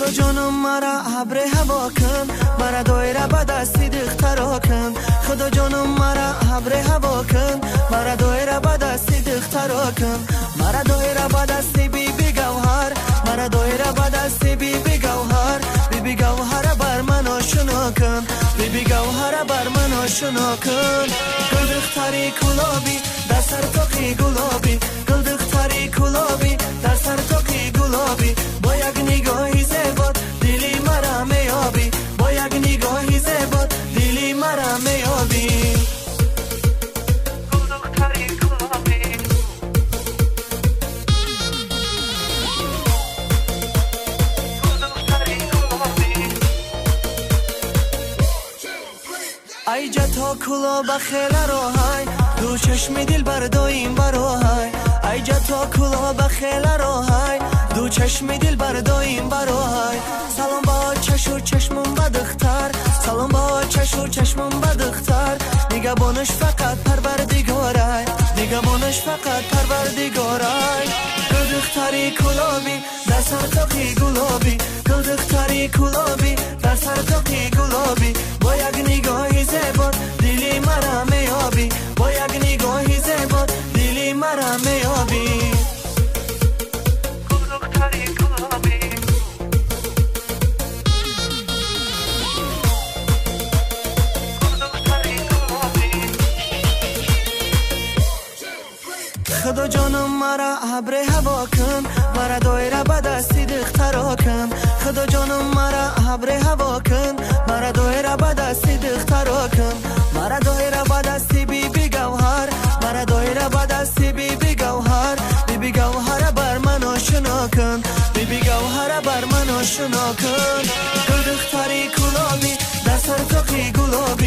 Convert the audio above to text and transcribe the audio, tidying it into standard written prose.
خدا جانم مرا ابر هوا کن، مرا دایره به دستی دخترا کن. خدا جانم مرا ابر هوا کن، مرا دایره به دستی دخترا کن. مرا دایره به دستی بی بی گوهر، مرا دایره به دستی بی بی گوهر. بی بی گوهر بر من آشنا کن، بی بی گوهر بر من آشنا کن. گل دختری گلابی در سر تاقی گلابی، گل دختری گلابی در سر تاقی گلابی. با یک نگاهی زیبات دلی مرا میابی، با یک نگاهی زیبات دلی مرا میابی. گل دختری گلابی، گل دختری گلابی. ای جتا کلا بخیل راهای، دو چشم دل بردایم براهای. ای جتا کلا بخیل راهای، دو چشم دل بردایم براهای. سلام با چش و چشمم بدختر، سلام با چش و چشمم بدختر. نگهبانش فقط پروردگارای، نگهبانش فقط پروردگارای. گل دختری گلابی در سر تاقی گلابی، گل دختری گلابی در سر تاقی گلابی. با یک نگاهی زیبات دلی مرا میابی، با یک نگاهی زیبات دلی مرا میابی. گل دختری گلابی، گل دختری گلابی. خدا جانم مرا ابر هوا کن، مرا دایره به دستی دخترا کن. خدا جانم مرا ابر هوا کن، مرا دایره به دستی دخترا کن. مرا دایره به دستی بی بی گوهر، مرا دایره به دستی بی بی گوهر. بی بی گوهر بر من آشنا کن، بی بی گوهر بر من آشنا کن. گل دختری گلابی در سر تاقی گلابی،